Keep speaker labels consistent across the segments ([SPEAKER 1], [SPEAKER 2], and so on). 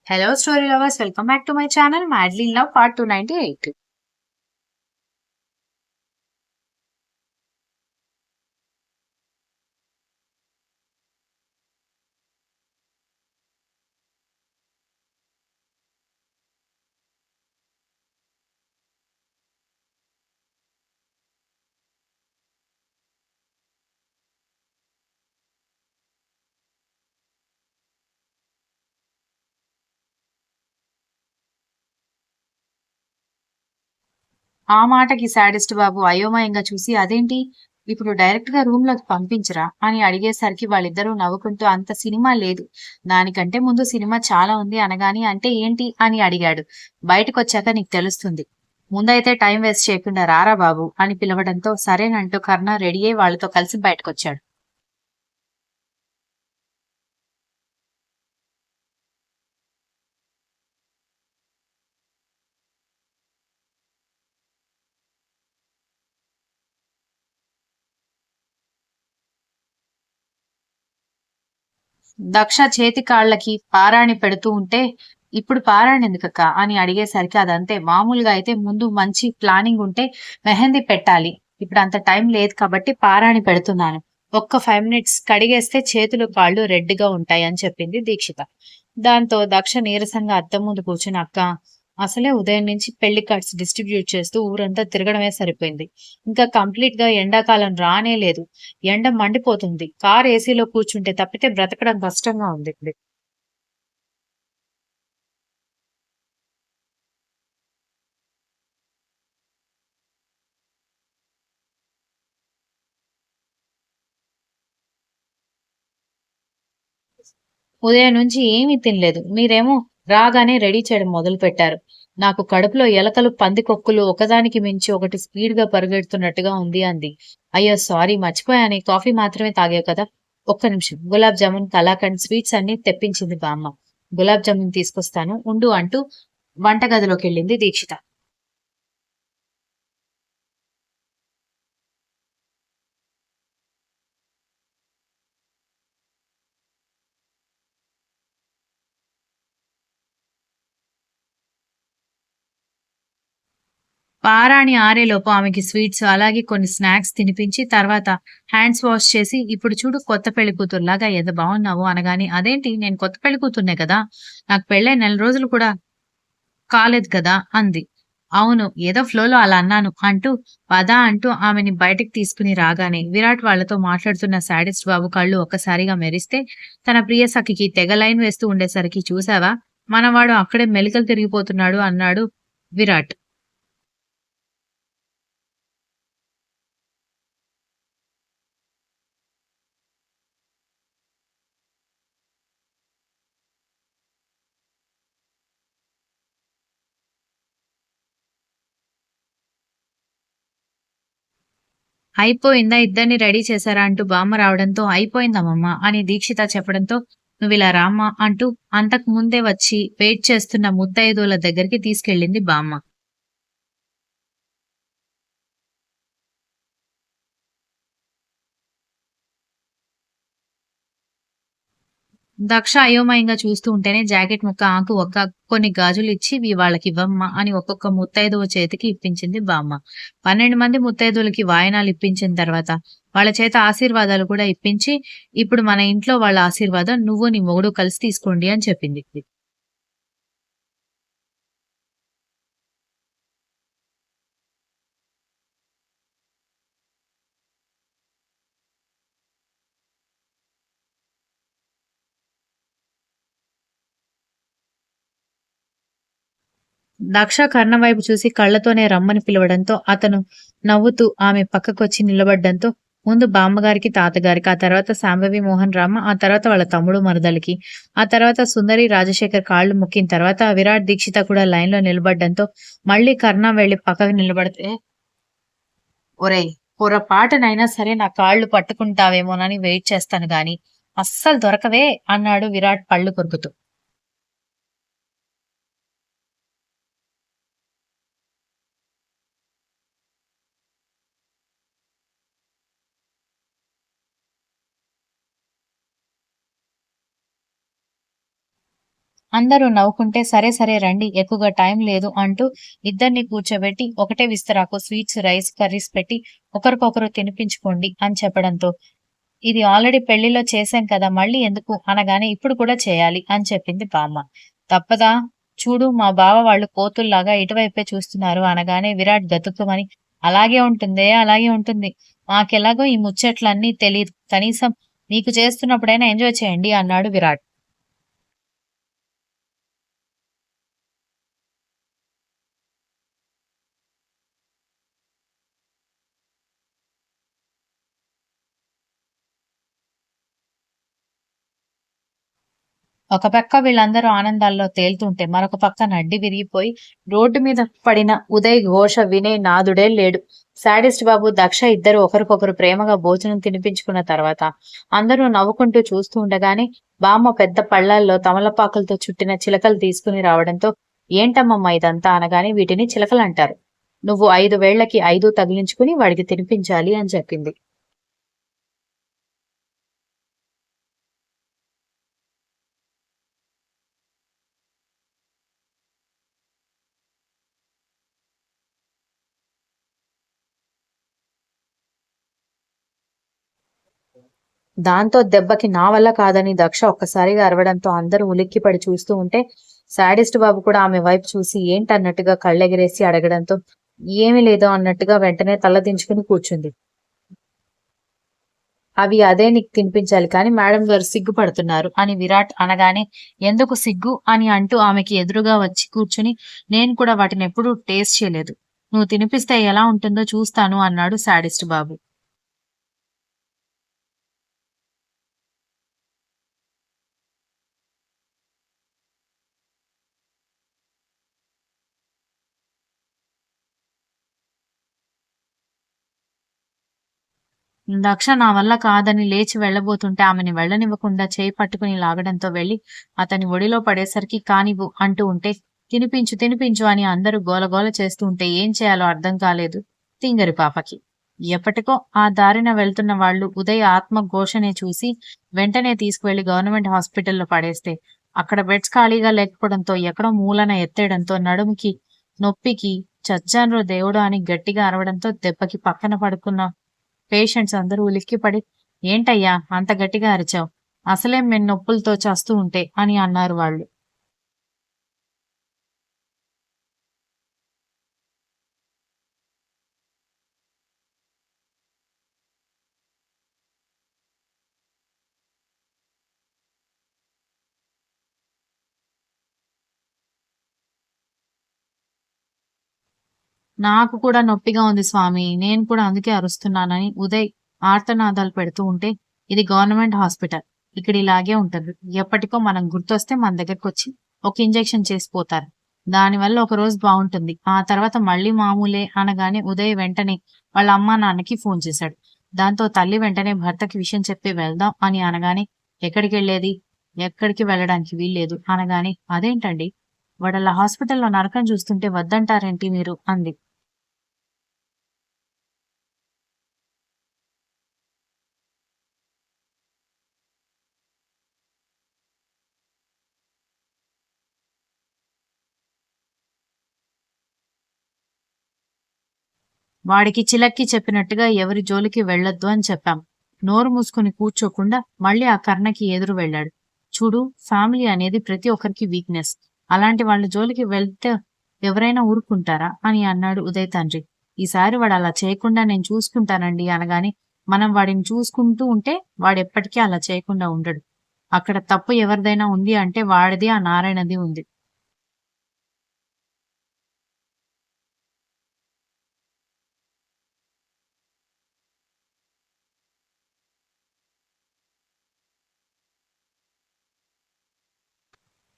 [SPEAKER 1] Hello, story lovers. Welcome back to my channel, Madly in Love Part 298. ఆ మాటకి sadist బాబు అయోమయంగా చూసి అదేంటి ఇప్పుడు డైరెక్ట్ గా రూమ్ లోకి పంపించరా అని అడిగేసరికి వాళ్ళిద్దరూ నవ్వుకుంటూ అంత సినిమా లేదు, దానికంటే ముందు సినిమా చాలా ఉంది అనగాని అంటే ఏంటి అని అడిగాడు. బయటకొచ్చాక నీకు తెలుస్తుంది, ముందైతే టైం వేస్ట్ చేయకుండా రారా బాబు అని పిలవడంతో సరేనంటూ కర్ణ రెడీ అయి వాళ్ళతో కలిసి బయటకొచ్చాడు. దక్ష చేతి కాళ్ళకి పారాణి పెడుతూ ఉంటే ఇప్పుడు పారాణి ఎందుకక్క అని అడిగేసరికి అదంతే, మామూలుగా అయితే ముందు మంచి ప్లానింగ్ ఉంటే మెహందీ పెట్టాలి, ఇప్పుడు అంత టైం లేదు కాబట్టి పారాణి పెడుతున్నాను, ఒక్క 5 మినిట్స్ కడిగేస్తే చేతులు కాళ్ళు రెడ్ గా ఉంటాయి అని చెప్పింది దీక్షిత. దాంతో దక్ష నీరసంగా అద్దం ముందు కూర్చుని అక్క, అసలే ఉదయం నుంచి పెళ్లి కార్డ్స్ డిస్ట్రిబ్యూట్ చేస్తూ ఊరంతా తిరగడమే సరిపోయింది, ఇంకా కంప్లీట్ గా ఎండాకాలం రానే లేదు, ఎండ మండిపోతుంది, కార్ ఏసీలో కూర్చుంటే తప్పితే బ్రతకడం కష్టంగా ఉంది. ఉదయం నుంచి ఏమీ తినలేదు, మీరేమో రాగానే రెడీ చేయడం మొదలు పెట్టారు, నాకు కడుపులో ఎలకలు పందికొక్కులు ఒకదానికి మించి ఒకటి స్పీడ్ గా పరిగెడుతున్నట్టుగా ఉంది అంది. అయ్యో సారీ మర్చిపోయాను, కాఫీ మాత్రమే తాగావు కదా, ఒక్క నిమిషం గులాబ్ జామున్ కలాకండ్ స్వీట్స్ అన్ని తెప్పించింది బామ్మ, గులాబ్ జామున్ తీసుకొస్తాను ఉండు అంటూ వంటగదిలోకి వెళ్ళింది దీక్షిత. పారాణి ఆరేలోపు ఆమెకి స్వీట్స్ అలాగే కొన్ని స్నాక్స్ తినిపించి తర్వాత హ్యాండ్స్ వాష్ చేసి ఇప్పుడు చూడు కొత్త పెళ్లి కూతురులాగా ఎంత బాగున్నావు అనగాని అదేంటి నేను కొత్త పెళ్లి కూతుర్నే కదా, నాకు పెళ్ళై నెల రోజులు కూడా కాలేదు కదా అంది. అవును ఏదో ఫ్లోలో అలా అన్నాను అంటూ పద అంటూ ఆమెని బయటికి తీసుకుని రాగానే విరాట్ వాళ్లతో మాట్లాడుతున్న శాడిస్ట్ బాబు కళ్ళు ఒక్కసారిగా మెరిస్తే తన ప్రియ సఖికి తెగ లైన్ వేస్తూ ఉండేసరికి చూసావా మనవాడు అక్కడే మెలికలు తిరిగిపోతున్నాడు అన్నాడు విరాట్. అయిపోయిందా ఇద్దరిని రెడీ చేశారా అంటూ బామ్మ రావడంతో అయిపోయిందమ్మమ్మ అని దీక్షిత చెప్పడంతో నువ్విలా రామ్మా అంటూ అంతకు ముందే వచ్చి వెయిట్ చేస్తున్న ముత్తైదువుల దగ్గరికి తీసుకెళ్ళింది బామ్మ. దక్ష అయోమయంగా చూస్తూ ఉంటేనే జాకెట్ ముక్క ఆకు ఒక్క కొన్ని గాజులు ఇచ్చి "ఇవి వాళ్ళకి ఇవ్వమ్మా" అని ఒక్కొక్క ముత్తైదువ చేతికి ఇప్పించింది బామ్మ. 12 మంది ముత్తైదువులకి వాయనాలు ఇప్పించిన తర్వాత వాళ్ళ చేత ఆశీర్వాదాలు కూడా ఇప్పించి ఇప్పుడు మన ఇంట్లో వాళ్ళ ఆశీర్వాదం నువ్వు నీ మొగుడు కలిసి తీసుకోండి అని చెప్పింది. దక్ష కర్ణ వైపు చూసి కళ్ళతోనే రమ్మని పిలవడంతో అతను నవ్వుతూ ఆమె పక్కకొచ్చి నిలబడ్డంతో ముందు బామ్మగారికి తాతగారికి ఆ తర్వాత శాంభవి మోహన్ రామ ఆ తర్వాత వాళ్ళ తమ్ముడు మరదలికి ఆ తర్వాత సుందరి రాజశేఖర్ కాళ్ళు మొక్కిన తర్వాత విరాట్ దీక్షిత కూడా లైన్ లో నిలబడ్డంతో మళ్ళీ కర్ణ వెళ్లి పక్కకు నిలబడితే ఒరేయ్ పొరపాటునైనా సరే నా కాళ్ళు పట్టుకుంటావేమోనని వెయిట్ చేస్తాను గాని అస్సలు దొరకవే అన్నాడు విరాట్ పళ్ళు కొరుకుతూ. అందరూ నవ్వుకుంటే సరే సరే రండి ఎక్కువగా టైం లేదు అంటూ ఇద్దరిని కూర్చోబెట్టి ఒకటే విస్తరాకు స్వీట్స్ రైస్ కర్రీస్ పెట్టి ఒకరికొకరు తినిపించుకోండి అని చెప్పడంతో ఇది ఆల్రెడీ పెళ్లిలో చేశాం కదా మళ్ళీ ఎందుకు అనగానే ఇప్పుడు కూడా చేయాలి అని చెప్పింది బామ్మ. తప్పదా, చూడు మా బావ వాళ్ళు కోతుల్లాగా ఇటువైపే చూస్తున్నారు అనగానే విరాట్ గతుక్కుమని అలాగే ఉంటుందే అలాగే ఉంటుంది, మాకెలాగో ఈ ముచ్చట్లన్నీ తెలియదు, కనీసం మీకు చేస్తున్నప్పుడైనా ఎంజాయ్ చేయండి అన్నాడు విరాట్. ఒక పక్క వీళ్ళందరూ ఆనందాల్లో తేలుతుంటే మరొక పక్క నడ్డి విరిగిపోయి రోడ్డు మీద పడిన ఉదయ్ ఘోష వినే నాదుడే లేడు. శాడిస్ట్ బాబు దక్ష ఇద్దరు ఒకరికొకరు ప్రేమగా భోజనం తినిపించుకున్న తర్వాత అందరూ నవ్వుకుంటూ చూస్తూ ఉండగానే బామ్మ పెద్ద పళ్ళాల్లో తమలపాకులతో చుట్టిన చిలకలు తీసుకుని రావడంతో ఏంటమ్మమ్మ ఇదంతా అనగానే వీటిని చిలకలంటారు, నువ్వు 5 వేళ్లకి 5 తగిలించుకుని వాడికి తినిపించాలి అని చెప్పింది. దాంతో దెబ్బకి నా వల్ల కాదని దక్ష ఒక్కసారిగా అరవడంతో అందరూ ఉలిక్కిపడి చూస్తూ ఉంటే శాడిస్ట్ బాబు కూడా ఆమె వైపు చూసి ఏంటన్నట్టుగా కళ్ళెగిరేసి అడగడంతో ఏమీ లేదో అన్నట్టుగా వెంటనే తలదించుకుని కూర్చుంది. అవి అదే నీకు తినిపించాలి కానీ మేడం గారు సిగ్గుపడుతున్నారు అని విరాట్ అనగానే ఎందుకు సిగ్గు అని అంటూ ఆమెకి ఎదురుగా వచ్చి కూర్చుని నేను కూడా వాటిని ఎప్పుడూ టేస్ట్ చేయలేదు, నువ్వు తినిపిస్తే ఎలా ఉంటుందో చూస్తాను అన్నాడు శాడిస్ట్ బాబు. దక్ష నా వల్ల కాదని లేచి వెళ్లబోతుంటే ఆమెని వెళ్లనివ్వకుండా చేయి పట్టుకుని లాగడంతో వెళ్లి అతని ఒడిలో పడేసరికి కానివ్వు అంటూ ఉంటే తినిపించు తినిపించు అని అందరూ గోలగోల చేస్తూ ఉంటే ఏం చేయాలో అర్థం కాలేదు తింగరి పాపకి. ఎప్పటికో ఆ దారిన వెళ్తున్న వాళ్ళు ఉదయ్ ఆత్మ ఘోషనే చూసి వెంటనే తీసుకువెళ్లి గవర్నమెంట్ హాస్పిటల్లో పడేస్తే అక్కడ బెడ్స్ ఖాళీగా లేకపోవడంతో ఎక్కడో మూలన ఎత్తేయడంతో నడుముకి నొప్పికి చచ్చాన్రో దేవుడు అని గట్టిగా అరవడంతో దెబ్బకి పక్కన పడుకున్న పేషెంట్స్ అందరూ ఉలిక్కిపడి ఏంటయ్యా అంత గట్టిగా అరిచావు, అసలేం మేము నొప్పులతో చస్తూ ఉంటే అని అన్నారు వాళ్ళు. నాకు కూడా నొప్పిగా ఉంది స్వామి, నేను కూడా అందుకే అరుస్తున్నానని ఉదయ్ ఆర్తనాదాలు పెడుతూ ఉంటే ఇది గవర్నమెంట్ హాస్పిటల్, ఇక్కడ ఇలాగే ఉంటుంది, ఎప్పటికో మనం గుర్తొస్తే మన దగ్గరకు వచ్చి ఒక ఇంజెక్షన్ చేసి పోతారు, దానివల్ల ఒక రోజు బాగుంటుంది ఆ తర్వాత మళ్ళీ మామూలే అనగానే ఉదయ్ వెంటనే వాళ్ళ అమ్మా నాన్నకి ఫోన్ చేశాడు. దాంతో తల్లి వెంటనే భర్తకి విషయం చెప్పి వెళ్దాం అని అనగానే ఎక్కడికి వెళ్ళేది, ఎక్కడికి వెళ్ళడానికి వీల్లేదు అనగానే అదేంటండి వాడల్లా హాస్పిటల్లో నరకం చూస్తుంటే వద్దంటారేంటి మీరు అంది. వాడికి చిలక్కి చెప్పినట్టుగా ఎవరి జోలికి వెళ్లొద్దు అని చెప్పాం, నోరు మూసుకుని కూర్చోకుండా మళ్ళీ ఆ కర్ణకి ఎదురు వెళ్ళాడు. చూడు ఫ్యామిలీ అనేది ప్రతి ఒక్కరికి వీక్నెస్, అలాంటి వాళ్ళ జోలికి వెళ్తే ఎవరైనా ఊరుకుంటారా అని అన్నాడు ఉదయ్ తండ్రి. ఈసారి వాడు అలా చేయకుండా నేను చూసుకుంటానండి అనగానే మనం వాడిని చూసుకుంటూ ఉంటే వాడెప్పటికీ అలా చేయకుండా ఉండడు, అక్కడ తప్పు ఎవరిదైనా ఉంది అంటే వాడిది ఆ నారాయణది ఉంది.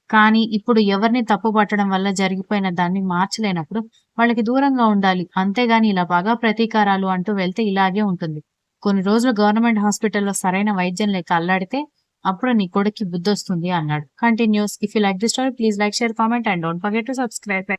[SPEAKER 1] కానీ ఇప్పుడు ఎవరిని తప్పు పట్టడం వల్ల జరిగిపోయిన దాన్ని మార్చలేనప్పుడు వాళ్ళకి దూరంగా ఉండాలి, అంతేగాని ఇలా బాగా ప్రతీకారాలు అంటూ వెళ్తే ఇలాగే ఉంటుంది. కొన్ని రోజులు గవర్నమెంట్ హాస్పిటల్లో సరైన వైద్యం లేక అల్లాడితే అప్పుడు నీ కొడుక్కి బుద్ధొస్తుంది అన్నాడు. Continuous. If you like the story please like share comment and don't forget to subscribe.